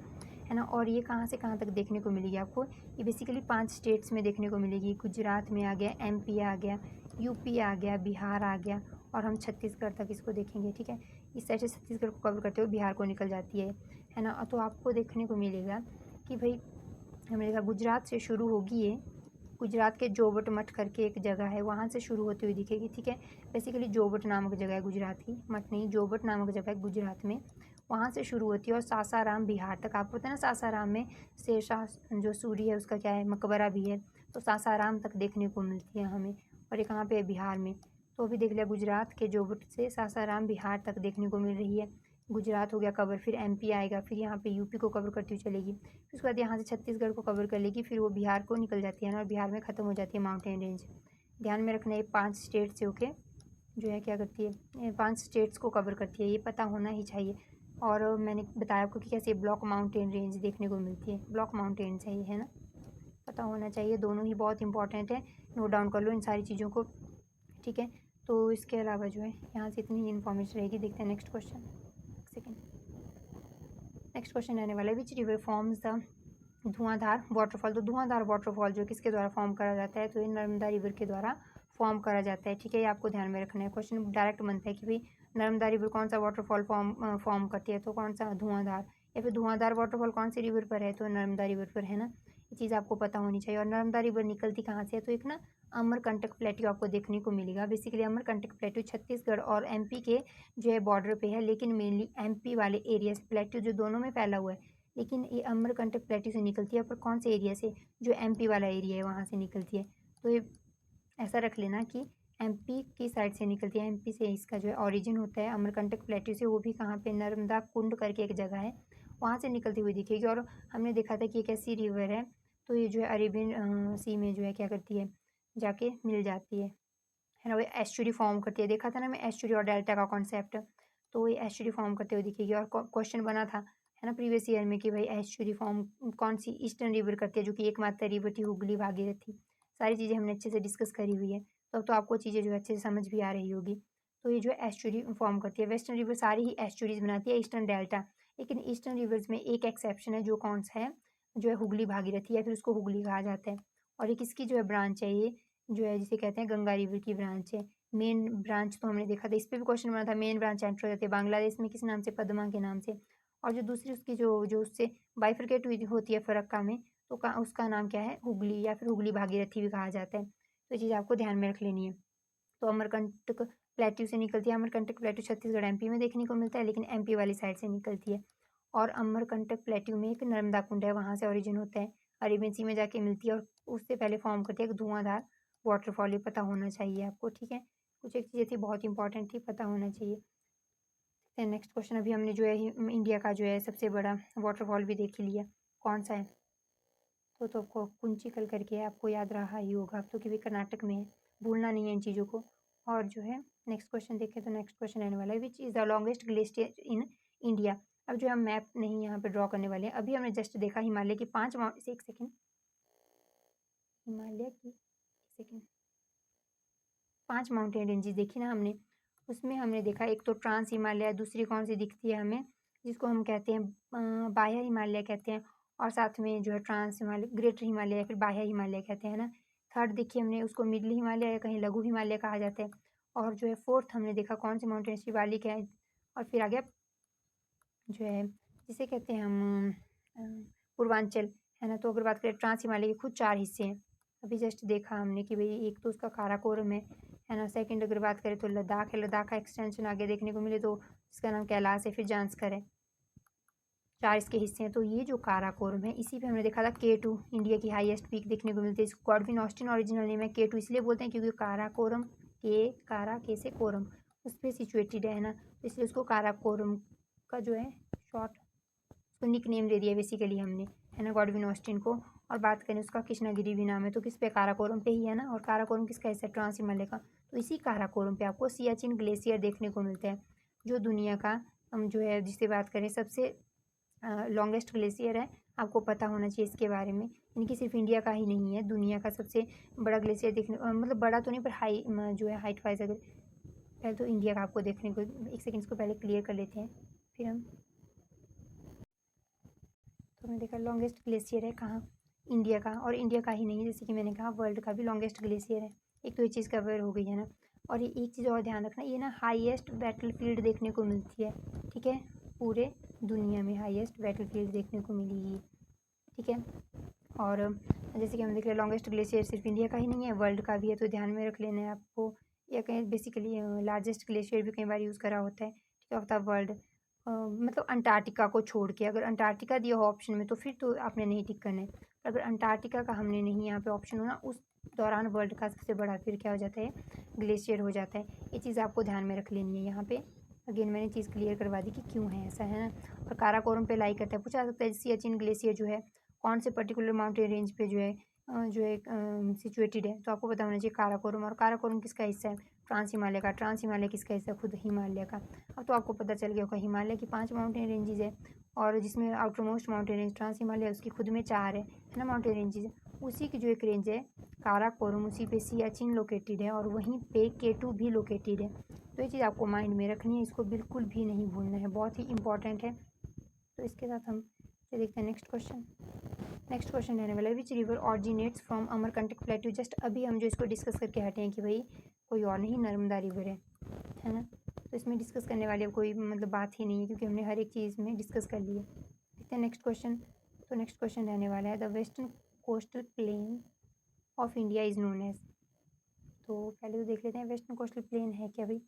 ना। और ये कहाँ से कहाँ तक देखने को मिलेगी आपको, ये बेसिकली 5 स्टेट्स में देखने को मिलेगी। गुजरात में आ गया, एमपी आ गया, यूपी आ गया, बिहार आ गया, और हम छत्तीसगढ़ तक इसको देखेंगे, ठीक है। इस साइड से छत्तीसगढ़ को कवर करते हुए बिहार को निकल जाती है ना। तो आपको देखने को मिलेगा कि भाई हमने देखा गुजरात से शुरू होगी ये, गुजरात के जोबट मठ करके एक जगह है, वहाँ से शुरू होती हुई दिखेगी, ठीक है। बेसिकली जोबट नामक जगह है गुजरात की, मठ नहीं, जोबट नामक जगह है गुजरात में, वहाँ से शुरू होती है और सासाराम बिहार तक। आपको पता है ना, सासाराम में शेरशाह जो सूरी है उसका क्या है, मकबरा भी है, तो सासाराम तक देखने को मिलती है हमें। और ये कहाँ पे है, बिहार में। तो अभी देख लिया, गुजरात के जोबट से सासाराम बिहार तक देखने को मिल रही है। गुजरात हो गया कवर, फिर एमपी आएगा, फिर यहाँ पे यूपी को कवर करती हुई चलेगी, फिर उसके बाद यहाँ से छत्तीसगढ़ को कवर कर लेगी, फिर वो बिहार को निकल जाती है ना, और बिहार में ख़त्म हो जाती है माउंटेन रेंज। ध्यान में रखना, ये 5 स्टेट से होके जो है क्या करती है, 5 स्टेट्स को कवर करती है, ये पता होना ही चाहिए। और मैंने बताया आपको कि कैसे ब्लॉक माउंटेन रेंज देखने को मिलती है, ब्लॉक माउंटेन चाहिए, है ना, पता होना चाहिए। दोनों ही बहुत इंपॉर्टेंट है, नोट डाउन कर लो इन सारी चीज़ों को, ठीक है। तो इसके अलावा जो है यहाँ से इतनी इन्फॉर्मेशन रहेगी। देखते हैं next question, second. Next question रहने वाला है, which river forms the Dhuandhar waterfall. तो धुआंधार वाटरफॉल जो किसके द्वारा फॉर्म करा जाता है, तो ये नर्मदा रिवर के द्वारा फॉर्म करा जाता है, ठीक है। ये आपको ध्यान में रखना है। क्वेश्चन डायरेक्ट बनता है कि भाई नर्मदा रिवर कौन सा वाटरफॉल फॉर्म करती है, तो कौन सा, धुआंधार। या फिर धुआंधार वाटरफॉल कौन सी रिवर पर है, तो नर्मदा रिवर पर, है ना। ये चीज़ आपको पता होनी चाहिए। और नर्मदा रिवर निकलती कहाँ से है, तो एक ना अमरकंटक प्लेट्यू आपको देखने को मिलेगा। बेसिकली अमरकंटक प्लेट्यू छत्तीसगढ़ और एमपी के जो है बॉर्डर पे है, लेकिन मेनली एमपी वाले एरिया से प्लेट्यू जो दोनों में फैला हुआ है, लेकिन ये अमरकंटक प्लेट्यू से निकलती है, पर कौन से एरिया से, जो एमपी वाला एरिया है वहाँ से निकलती है। तो ये ऐसा रख लेना कि एमपी की साइड से निकलती है, एमपी से इसका जो है ऑरिजिन होता है अमरकंटक प्लेट्यू से। वो भी कहाँ पे, नर्मदा कुंड करके एक जगह है, वहाँ से निकलती हुई दिखेगी। और हमने देखा था कि एक ऐसी रिवर है, तो ये जो है अरेबियन सी में जो है क्या करती है, जाके मिल जाती है ना, वो एस्चुरी फॉर्म करती है। देखा था ना मैं एस्चुरी और डेल्टा का कॉन्सेप्ट, तो ये एस्चुरी फॉर्म करते हुए दिखेगी। और क्वेश्चन बना था, है ना, प्रीवियस ईयर में कि भाई एस्चुरी फॉर्म कौन सी ईस्टर्न रिवर करती है, जो कि एकमात्र रिवर थी, हुगली भागीरथी। सारी चीज़ें हमने अच्छे से डिस्कस करी हुई है, तो आपको चीज़ें जो है अच्छे से समझ भी आ रही होगी। तो ये जो है एस्चुरी फॉर्म करती है। वेस्टर्न रिवर सारी ही एस्चुरीज बनाती है, ईस्टर्न डेल्टा। लेकिन ईस्टर्न रिवर्स में एक एक्सेप्शन है, जो कौन सा है, जो है हुगली भागीरथी, या फिर उसको हुगली कहा जाता है। और ये किसकी जो है ब्रांच है, ये जो है जिसे कहते हैं गंगा रिवर की ब्रांच है। मेन ब्रांच तो हमने देखा था, इस पे भी क्वेश्चन बना था, मेन ब्रांच एंटर हो जाती है बांग्लादेश में किस नाम से, पद्मा के नाम से। और जो दूसरी उसकी जो जो उससे बाइफरकेट हुई होती है फरक्का में, तो उसका नाम क्या है, हुगली, या फिर हुगली भागीरथी भी कहा जाता है। तो ये चीज़ आपको ध्यान में रख लेनी है। तो अमरकंटक प्लेट्यू से निकलती है। अमरकंटक प्लेट्यू छत्तीसगढ़ एमपी में देखने को मिलता है, लेकिन एमपी वाली साइड से निकलती है। और अमरकंटक प्लेट्यू में एक नर्मदा कुंड है, वहाँ से ओरिजिन होता है, अरेबियन सी में जाके मिलती है और उससे पहले फॉर्म करती है एक धुआंधार वाटरफॉल। ये पता होना चाहिए आपको, ठीक है। कुछ एक चीज़ें थी बहुत इंपॉर्टेंट थी, पता होना चाहिए। फिर नेक्स्ट क्वेश्चन, अभी हमने जो है इंडिया का जो है सबसे बड़ा वाटरफॉल भी देख ही लिया, कौन सा है। तो आपको कुंचिकल करके आपको याद रहा ही होगा, अब तो क्योंकि कर्नाटक में है, भूलना नहीं है इन चीज़ों को। और जो है नेक्स्ट क्वेश्चन देखें, तो नेक्स्ट क्वेश्चन आने वाला है, which is the longest glacier in India. अब जो हम मैप नहीं यहाँ पे ड्रॉ करने वाले हैं, अभी हमने जस्ट देखा हिमालय की 5 माउंट, एक सेकेंड, हिमालय की, एक सेकेंड, 5 माउंटेन रेंजेस देखी ना हमने। उसमें हमने देखा एक तो ट्रांस हिमालय, दूसरी कौन सी दिखती है हमें, जिसको हम कहते हैं बाह्य हिमालय कहते हैं, और साथ में जो है ट्रांस हिमालय, ग्रेटर हिमालय या फिर बाह्य हिमालय कहते हैं ना। थर्ड देखिए हमने उसको मिडल हिमालय या कहीं लघु हिमालय कहा जाता है। और जो है फोर्थ हमने देखा कौन सी माउंटेन, शिवालिक है। और फिर आ गया जो है जिसे कहते हैं हम अ, पूर्वांचल, है ना। तो अगर बात करें ट्रांस हिमालय के खुद 4 हिस्से हैं, अभी जस्ट देखा हमने कि भाई एक तो उसका काराकोरम है ना। सेकंड अगर बात करें तो लद्दाख है, लद्दाख का एक्सटेंशन आगे देखने को मिले तो इसका नाम कैलाश है, फिर जांस्कर है। 4 इसके हिस्से हैं। तो ये जो काराकोरम है, इसी पे हमने देखा था K2 इंडिया की हाईएस्ट पीक देखने को मिलती है। इसको गॉडविन ऑस्टिन ओरिजिनल नेम है। K2 इसलिए बोलते हैं क्योंकि काराकोरम, के कारा के से कोरम, उस पे सिचुएटेड है ना, तो इसलिए उसको काराकोरम का जो है शॉर्ट उसको निक नेम दे दिया बेसिकली हमने, है ना, गॉडविन ऑस्टिन को। और बात करें उसका कृष्णागिरी भी नाम है, तो किस पे, काराकोरम पे ही है ना। और काराकोरम किसका हिस्सा है, ट्रांस हिमालय का। तो इसी काराकोरम पे आपको सियाचिन ग्लेशियर देखने को मिलता है, जो दुनिया का हम जो है जिससे बात करें सबसे लॉन्गेस्ट ग्लेशियर है। आपको पता होना चाहिए इसके बारे में, इनकी सिर्फ इंडिया का ही नहीं है, दुनिया का सबसे बड़ा ग्लेशियर देखने मतलब बड़ा तो नहीं पर हाई जो है हाइट वाइज अगर, पहले तो इंडिया का आपको देखने को, एक सेकेंड इसको पहले क्लियर कर लेते हैं फिर हम। तो हमने देखा लॉन्गेस्ट ग्लेशियर है कहाँ, इंडिया का। और इंडिया का ही नहीं है, जैसे कि मैंने कहा वर्ल्ड का भी लॉन्गेस्ट ग्लेशियर है। एक तो ये चीज़ कवर हो गई है ना। और ये एक चीज़ और ध्यान रखना, ये ना हाईएस्ट बैटल फील्ड देखने को मिलती है, ठीक है। पूरे दुनिया में हाईएस्ट बैटल फील्ड देखने को मिली, ठीक है। और जैसे कि हम देख रहे हैं लॉन्गेस्ट ग्लेशियर सिर्फ इंडिया का ही नहीं है, वर्ल्ड का भी है, तो ध्यान में रख लेना है आपको। या कहीं बेसिकली लार्जेस्ट ग्लेशियर भी कई बार यूज़ करा होता है, ठीक है, ऑफ द वर्ल्ड। मतलब अंटार्कटिका को छोड़ के, अगर अंटार्कटिका दिया हो ऑप्शन में तो फिर तो आपने नहीं टिक करना है। अगर अंटार्कटिका का हमने नहीं यहाँ पे ऑप्शन हो ना, उस दौरान वर्ल्ड का सबसे बड़ा फिर क्या हो जाता है, ग्लेशियर हो जाता है। ये चीज़ आपको ध्यान में रख लेनी है यहाँ पे। अगेन मैंने चीज़ क्लियर करवा दी कि क्यों है ऐसा, है ना। और काराकोरम पे लाई करता है, पूछा जा सकता है सियाचिन ग्लेशियर जो है कौन से पर्टिकुलर माउंटेन रेंज पे जो है सिचुएटेड है। तो आपको पता होना चाहिए काराकोरम। और काराकोरम किसका हिस्सा है, ट्रांस हिमालय का। ट्रांस हिमालय किसका हिस्सा है, खुद हिमालय का। अब तो आपको पता चल गया होगा, हिमालय की 5 माउंटेन रेंजेस है, और जिसमें outer most mountain range trans Himalaya उसकी खुद में 4 है ना माउंटेन रेंजेस। उसी की जो एक रेंज है काराकोरम, उसी पे सियाचिन लोकेटेड है, और वहीं पे K2 भी लोकेटेड है। तो ये चीज़ आपको माइंड में रखनी है, इसको बिल्कुल भी नहीं भूलना है, बहुत ही इंपॉर्टेंट है। तो इसके साथ हम देखते हैं नेक्स्ट क्वेश्चन। नेक्स्ट क्वेश्चन रहने वाला है, which river originates from Amarkantak plateau. Just अभी हम जो इसको डिस्कस करके हटे हैं कि भाई कोई और नहीं, नर्मदा रिवर है ना। तो इसमें डिस्कस करने वाले कोई मतलब बात ही नहीं है, क्योंकि हमने हर एक चीज़ में डिस्कस कर लिया। देखते हैं नेक्स्ट क्वेश्चन। तो नेक्स्ट क्वेश्चन रहने वाला है, the western coastal plain of India is known as. तो पहले तो देख लेते हैं वेस्टर्न कोस्टल प्लेन है क्या भाई।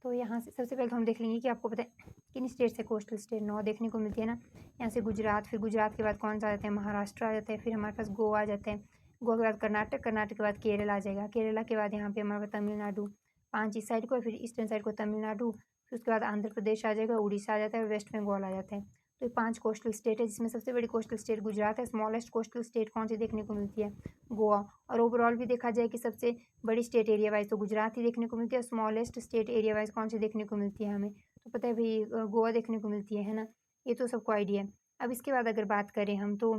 तो यहाँ से सबसे पहले तो हम देख लेंगे कि आपको पता है किन स्टेट से कोस्टल स्टेट 9 देखने को मिलती है ना। यहाँ से गुजरात, फिर गुजरात के बाद कौन सा आ जाता है, महाराष्ट्र आ जाता है, फिर हमारे पास गोवा आ जाता है, गोवा के बाद कर्नाटक, कर्नाटक के बाद केरल आ जाएगा, केरला के बाद यहाँ पे हमारे पास तमिलनाडु, 5 इस साइड को, फिर ईस्टर्न साइड को तमिलनाडु, फिर उसके बाद आंध्र प्रदेश आ जाएगा, उड़ीसा आ जाता है, वेस्ट बंगाल आ जाता है। तो ये 5 कोस्टल स्टेट है, जिसमें सबसे बड़ी कोस्टल स्टेट गुजरात है। स्मॉलेस्ट कोस्टल स्टेट कौन सी देखने को मिलती है, गोवा। और ओवरऑल भी देखा जाए कि सबसे बड़ी स्टेट एरिया वाइज तो गुजरात ही देखने को मिलती है, स्मॉलेस्ट स्टेट एरिया वाइज कौन सी देखने को मिलती है हमें, तो पता है भाई गोवा देखने को मिलती है ना। ये तो सबको आइडिया है। अब इसके बाद अगर बात करें हम तो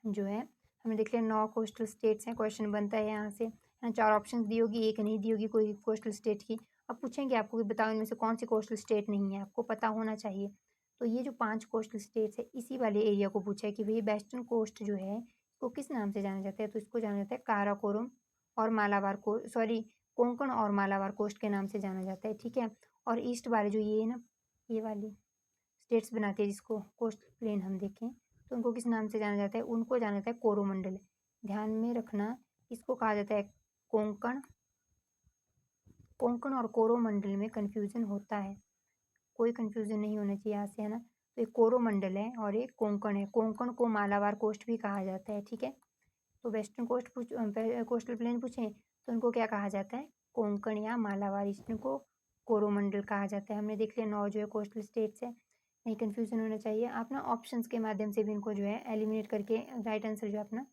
जो है हमें देख लिया 9 कोस्टल स्टेट्स हैं, क्वेश्चन बनता है यहाँ से है ना, 4 ऑप्शंस दी होगी, 1 नहीं दी होगी कोई कोस्टल स्टेट की। अब पूछेंगे आपको कि बताओ इनमें से कौन-सी कोस्टल स्टेट नहीं है, आपको पता होना चाहिए। तो ये जो 5 कोस्टल स्टेट्स है, इसी वाले एरिया को पूछा है कि भई वेस्टर्न कोस्ट जो है, इसको किस नाम से जाना जाता है? तो इसको जाना जाता है काराकोरम और मालाबार को सॉरी कोंकण और मालाबार कोस्ट के नाम से जाना जाता है, ठीक है? और ईस्ट वाले जो ये है ना, ये वाली स्टेट्स बनाती है जिसको कोस्टल प्लेन हम देखें, तो उनको किस नाम से जाना जाता है? उनको जाना जाता है कोरोमंडल। ध्यान में रखना, इसको कहा जाता है कोंकण। कोंकण और कोरोमंडल में कन्फ्यूज़न होता है, कोई कन्फ्यूज़न नहीं होना चाहिए यहाँ से, है ना? तो एक कोरोमंडल है और एक कोंकण है। कोंकण को मालाबार कोस्ट भी कहा जाता है, ठीक है? तो वेस्टर्न कोस्टल प्लेन पूछें तो उनको क्या कहा जाता है? कोंकण या मालाबार। ईस्टर्न को कोरोमंडल कहा जाता है। हमने देख लिया 9 जो है कोस्टल स्टेट्स है, नहीं कन्फ्यूज़न होना चाहिए। आप ना ऑप्शंस के माध्यम से भी इनको जो है एलिमिनेट करके राइट आंसर जो है अपना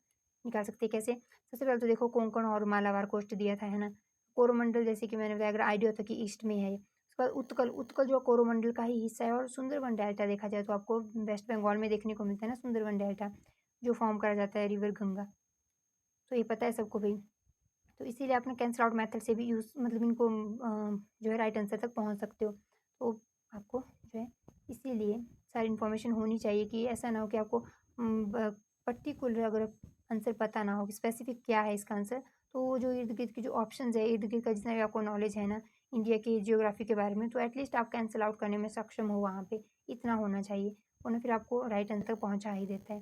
निकाल सकते हैं। कैसे? सबसे पहले तो देखो कोंकण और मालाबार कोस्ट दिया था, है ना? कोरोमंडल जैसे कि मैंने बताया अगर आइडिया होता कि ईस्ट में है ये। उसके बाद उत्कल, उत्कल जो कोरोमंडल का ही हिस्सा है और सुंदरबन डेल्टा देखा जाए तो आपको वेस्ट बंगाल में देखने को मिलता है ना सुंदरबन डेल्टा, जो फॉर्म करा जाता है रिवर गंगा। तो ये पता है सबको भई। तो इसीलिए आप ना कैंसल आउट मेथड से भी यूज़ मतलब इनको जो है राइट आंसर तक पहुँच सकते हो। तो आपको जो है इसीलिए सारी इन्फॉर्मेशन होनी चाहिए कि ऐसा ना हो कि आपको पर्टिकुलर अगर आंसर पता ना हो कि स्पेसिफिक क्या है इसका आंसर, तो वो जो इर्द-गिर्द के जो ऑप्शंस है, इर्द-गिर्द का जितना भी आपको नॉलेज है ना इंडिया की जियोग्राफी के बारे में, तो एटलीस्ट आप कैंसल आउट करने में सक्षम हो वहाँ पे, इतना होना चाहिए। वरना फिर आपको राइट आंसर तक पहुँचा ही देता है।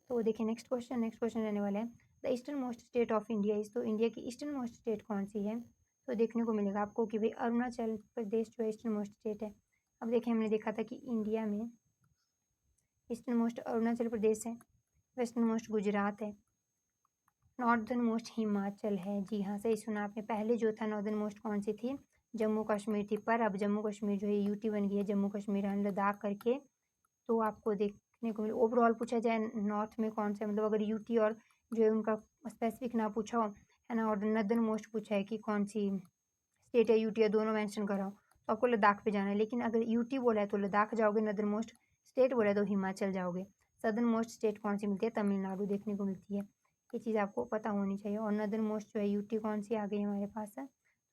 तो देखिए नेक्स्ट क्वेश्चन रहने वाला है the eastern most state of India is, तो इंडिया की ईस्टर्न मोस्ट स्टेट कौन सी है? तो देखने को मिलेगा आपको कि भाई अरुणाचल प्रदेश जो है ईस्टर्न मोस्ट स्टेट है। अब देखिए हमने देखा था कि इंडिया में ईस्टर्न मोस्ट अरुणाचल प्रदेश है, वेस्टर्न मोस्ट गुजरात है, नॉर्दर्न मोस्ट हिमाचल है। जी हाँ, सही सुना आपने। पहले जो था नॉर्दर्न मोस्ट कौन सी थी? जम्मू कश्मीर थी, पर अब जम्मू कश्मीर जो है यूटी बन गई है, जम्मू कश्मीर एंड लद्दाख करके। तो आपको देखने को मिले ओवरऑल पूछा जाए नॉर्थ में कौन सा मतलब अगर यूटी और जो है उनका स्पेसिफिक ना पूछा हो, है ना, और नदर्न मोस्ट पूछा है कि कौन सी स्टेट है यूटी या दोनों मेंशन करा हो, तो आपको लद्दाख पे जाना है। लेकिन अगर यूटी बोला है तो लद्दाख जाओगे, नदर्न मोस्ट स्टेट बोला है तो हिमाचल जाओगे। सदर्न मोस्ट स्टेट कौन सी मिलती है? तमिलनाडु देखने को मिलती है। ये चीज़ आपको पता होनी चाहिए। और नदर्न मोस्ट जो है यूटी कौन सी आ गई हमारे पास है,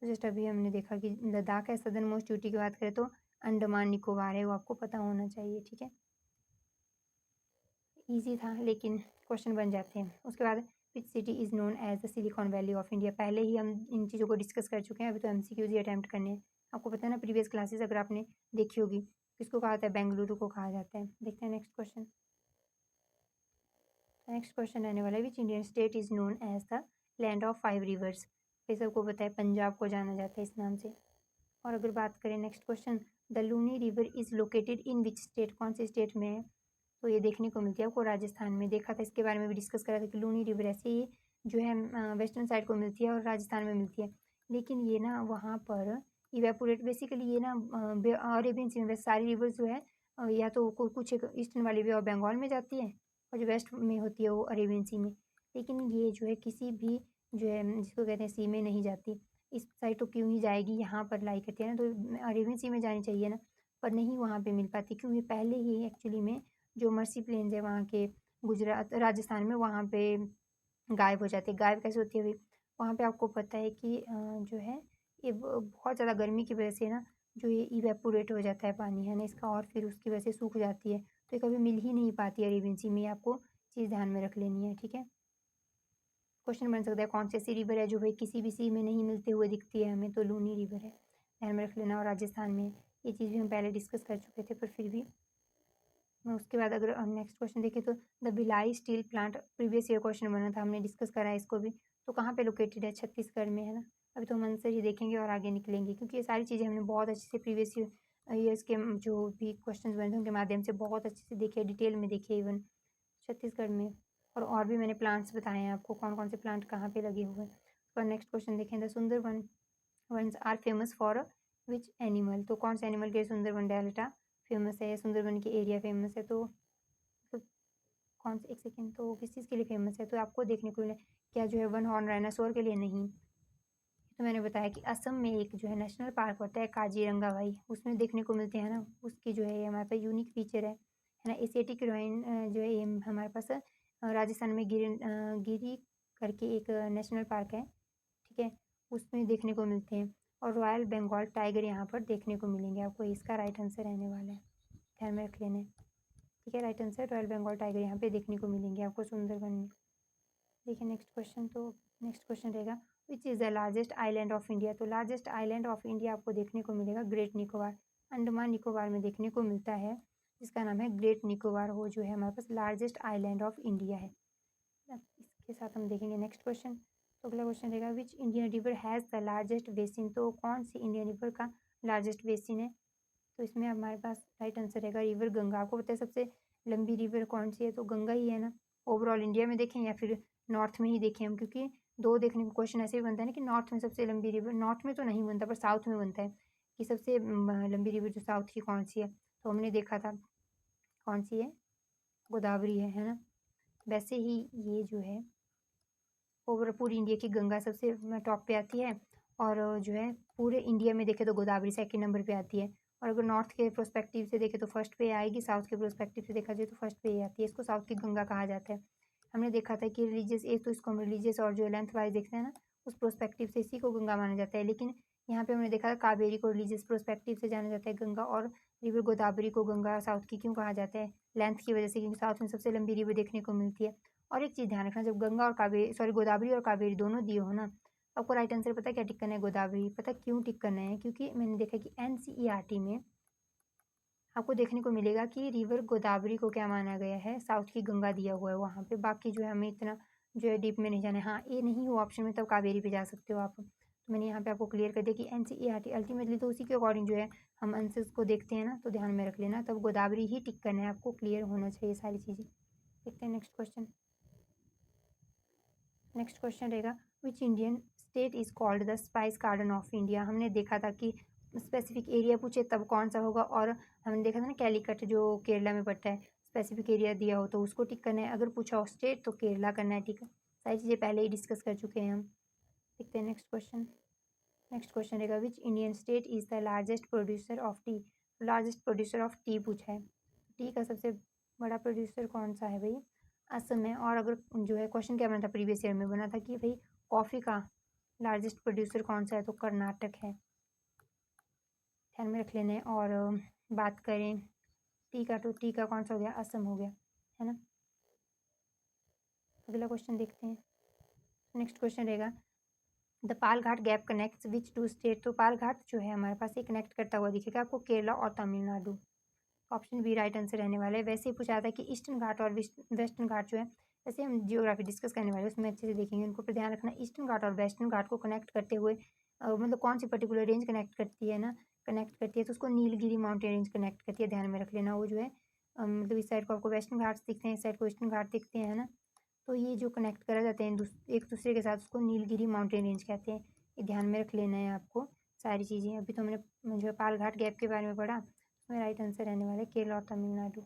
तो जस्ट अभी हमने देखा कि लद्दाख है। सदर्न मोस्ट यूटी की बात करें तो अंडमान निकोबार है, वो आपको पता होना चाहिए, ठीक है। ईज़ी था लेकिन क्वेश्चन बन जाते हैं। उसके बाद which city is known as the silicon valley of India, पहले ही हम इन चीज़ों को डिस्कस कर चुके हैं, अभी तो एमसीक्यूज़ ही अटेम्प्ट करने हैं। आपको पता है ना प्रीवियस क्लासेस अगर आपने देखी होगी, किसको कहा जाता है? बेंगलुरु को कहा जाता है। देखते हैं नेक्स्ट क्वेश्चन। नेक्स्ट क्वेश्चन रहने वाला है which Indian state is known as the land of 5 reverse. ये सबको पता है पंजाब को जाना जाता है इस नाम से। और अगर बात करें next question the Luni river is located in which state, कौन से स्टेट में है? तो ये देखने को मिलती है आपको राजस्थान में। देखा था इसके बारे में भी डिस्कस करा था कि लूनी रिवर ऐसे ही जो है वेस्टर्न साइड को मिलती है और राजस्थान में मिलती है। लेकिन ये ना वहाँ पर इवेपोरेट बेसिकली ये ना अरेबियन सी में वैसे सारी रिवर्स जो है या तो कुछ एक ईस्टर्न वाली वे ऑफ बंगाल में जाती है और जो वेस्ट में होती है वो अरेबियन सी में। लेकिन ये जो है किसी भी जो है जिसको कहते हैं सी में नहीं जाती। इस साइड तो क्यों ही जाएगी, यहाँ पर लाई करती है ना, तो अरेबियन सी में जानी चाहिए ना, पर नहीं वहाँ पे मिल पाती क्योंकि पहले ही एक्चुअली में जो मर्सी प्लेन्स है वहाँ के गुजरात राजस्थान में वहाँ पे गायब हो जाती है। गायब कैसे होती है अभी? वहाँ पे आपको पता है कि जो है ये बहुत ज़्यादा गर्मी की वजह से ना जो ये इवेपोरेट हो जाता है पानी, है ना इसका, और फिर उसकी वजह से सूख जाती है। तो ये कभी मिल ही नहीं पाती अरेबियन सी में, आपको चीज़ ध्यान में रख लेनी है, ठीक है। क्वेश्चन बन सकता है कौन सी ऐसी रिवर है जो भाई किसी भी सी में नहीं मिलते हुए दिखती है हमें? तो लूनी रिवर है, ध्यान में रख लेना। और राजस्थान में है। ये चीज़ भी हम पहले डिस्कस कर चुके थे पर फिर भी उसके बाद अगर हम नेक्स्ट क्वेश्चन देखें तो the Bhilai steel plant previous year question बना था, हमने डिस्कस करा है इसको भी। तो कहाँ पे लोकेटेड है? छत्तीसगढ़ में, है ना। अभी तो हम आंसर ही देखेंगे और आगे निकलेंगे क्योंकि ये सारी चीज़ें हमने बहुत अच्छे से प्रीवियस ईयर्स के जो भी क्वेश्चन बने थे उनके माध्यम से बहुत अच्छे से देखे, डिटेल में देखे इवन छत्तीसगढ़ में। और भी मैंने प्लांट्स बताए हैं आपको कौन कौन से प्लांट कहाँ पे लगे हुए हैं। और नेक्स्ट क्वेश्चन देखें the Sundarbans are famous for which animal, तो कौन से एनिमल के सुंदरवन डेल्टा फेमस है, सुंदरबन के एरिया फेमस है? तो कौन से एक सेकेंड, तो किस चीज़ के लिए फेमस है? तो आपको देखने को मिले क्या जो है वन हॉर्न डायनासोर के लिए? नहीं। तो मैंने बताया कि असम में एक जो है नेशनल पार्क होता है काजीरंगा भाई, उसमें देखने को मिलते हैं ना, उसकी जो है हमारे पास यूनिक फीचर है ना। एशियाटिक हिरोइन जो है ये हमारे पास राजस्थान में गिरी करके एक नेशनल पार्क है, ठीक है, उसमें देखने को मिलते हैं। और रॉयल बंगाल टाइगर यहाँ पर देखने को मिलेंगे आपको, इसका राइट आंसर रहने वाला है, ध्यान में रख लेना है। ठीक है, right answer royal Bengal tiger यहाँ पे देखने को मिलेंगे आपको सुंदरबन में। देखिए नेक्स्ट क्वेश्चन रहेगा which is the largest island of India. तो लार्जेस्ट आइलैंड ऑफ इंडिया आपको देखने को मिलेगा ग्रेट निकोबार, अंडमान निकोबार में देखने को मिलता है, जिसका नाम है ग्रेट निकोबार। वो जो है हमारे पास लार्जेस्ट आइलैंड ऑफ इंडिया है। अब इसके साथ हम देखेंगे नेक्स्ट क्वेश्चन। तो अगला क्वेश्चन रहेगा which Indian river has the largest basin. तो कौन सी इंडियन रिवर का लार्जेस्ट बेसिन है। तो इसमें हमारे पास राइट आंसर रहेगा रिवर गंगा। आपको पता है सबसे लंबी रिवर कौन सी है, तो गंगा ही है ना। ओवरऑल इंडिया में देखें या फिर नॉर्थ में ही देखें हम, क्योंकि दो देखने को क्वेश्चन ऐसे भी बनता है ना कि नॉर्थ में सबसे लंबी रिवर, नॉर्थ में तो नहीं बनता पर साउथ में बनता है कि सबसे लंबी रिवर जो साउथ की कौन सी है। तो हमने देखा था कौन सी है, गोदावरी है ना। वैसे ही ये जो है ओवर पूरी इंडिया की गंगा सबसे टॉप पे आती है, और जो है पूरे इंडिया में देखें तो गोदावरी सेकंड नंबर पे आती है। और अगर नॉर्थ के प्रोस्पेक्टिव से देखें तो फर्स्ट पे आएगी, साउथ के प्रोस्पेक्टिव से देखा जाए तो फर्स्ट पे ही आती है। इसको साउथ की गंगा कहा जाता है। हमने देखा था कि रिलीजियस एक तो इसको हम रिलीजियस और जो लेंथ वाइज देखते हैं ना, उस प्रोस्पेक्टिव से इसी को गंगा माना जाता है। लेकिन यहाँ पे हमने देखा कावेरी को रिलीजियस प्रोस्पेक्टिव से जाना जाता है गंगा, और रिवर गोदावरी को गंगा साउथ की क्यों कहा जाता है, लेंथ की वजह से, क्योंकि साउथ में सबसे लंबी रिवर देखने को मिलती है। और एक चीज़ ध्यान रखना, जब गंगा और कावेरी सॉरी गोदावरी और कावेरी दोनों दिए हो ना, आपको राइट आंसर पता है क्या टिक करना है, गोदावरी। पता क्यों टिक करना है, क्योंकि मैंने देखा कि एनसीईआरटी में आपको देखने को मिलेगा कि रिवर गोदावरी को क्या माना गया है, साउथ की गंगा दिया हुआ है वहाँ पे। बाकी जो है हमें इतना जो है डीप में नहीं जाना है। हाँ ए नहीं हो ऑप्शन में तब कावेरी पे जा सकते हो आप। तो मैंने यहाँ पे आपको क्लियर कर दिया कि एनसीईआरटी अल्टीमेटली तो उसी के अकॉर्डिंग जो है हम आंसर्स को देखते हैं ना, तो ध्यान में रख लेना, तब गोदावरी ही टिक करना है आपको, क्लियर होना चाहिए सारी चीज़ें। देखते हैं नेक्स्ट क्वेश्चन। नेक्स्ट क्वेश्चन रहेगा which Indian state is called the spice garden of India. हमने देखा था कि स्पेसिफिक एरिया पूछे तब कौन सा होगा, और हमने देखा था ना कैलीकट जो केरला में पड़ता है, स्पेसिफिक एरिया दिया हो तो उसको टिक करना है, अगर पूछा हो स्टेट तो केरला करना है। ठीक है, सारी चीज़ें पहले ही डिस्कस कर चुके हैं हम। देखते हैं नेक्स्ट क्वेश्चन। नेक्स्ट क्वेश्चन रहेगा which Indian state is the largest producer of T. Largest producer of T पूछा है, टी का सबसे बड़ा प्रोड्यूसर कौन सा है भाई, असम है। और अगर जो है क्वेश्चन क्या बना था प्रीवियस ईयर में, बना था कि भाई कॉफ़ी का लार्जेस्ट प्रोड्यूसर कौन सा है, तो कर्नाटक है, ध्यान में रख लेना है। और बात करें टी का, तो टी का कौन सा हो गया, असम हो गया, है ना। अगला क्वेश्चन देखते हैं। नेक्स्ट क्वेश्चन रहेगा the Palghat gap connects which two state. तो पालघाट जो है हमारे पास ये कनेक्ट करता हुआ दिखेगा आपको केरला और Tamil Nadu. Option B right answer रहने वाला है। वैसे ही पूछा था कि ईस्टर्न घाट और वेस्टर्न घाट जो है, जैसे हम जियोग्राफी डिस्कस करने वाले हैं उसमें अच्छे से देखेंगे, उनको पर ध्यान रखना। ईस्टर्न घाट और वेस्टर्न घाट को कनेक्ट करते हुए मतलब कौन सी पर्टिकुलर रेंज कनेक्ट करती है ना, कनेक्ट करती है तो उसको नीलगिरी माउंटेन रेंज कनेक्ट करती है, ध्यान में रख लेना। वो जो है मतलब इस साइड को आपको वेस्टर्न घाट्स दिखते हैं, इस साइड को ईस्टर्न घाट दिखते हैं, है ना। तो ये जो कनेक्ट करा जाते हैं एक दूसरे के साथ, उसको नीलगिरी माउंटेन रेंज कहते हैं। ये ध्यान में रख लेना है आपको सारी चीज़ें। अभी तो हमने जो है पालघाट गैप के बारे में पढ़ा, उसमें राइट आंसर रहने वाला है केरला और तमिलनाडु।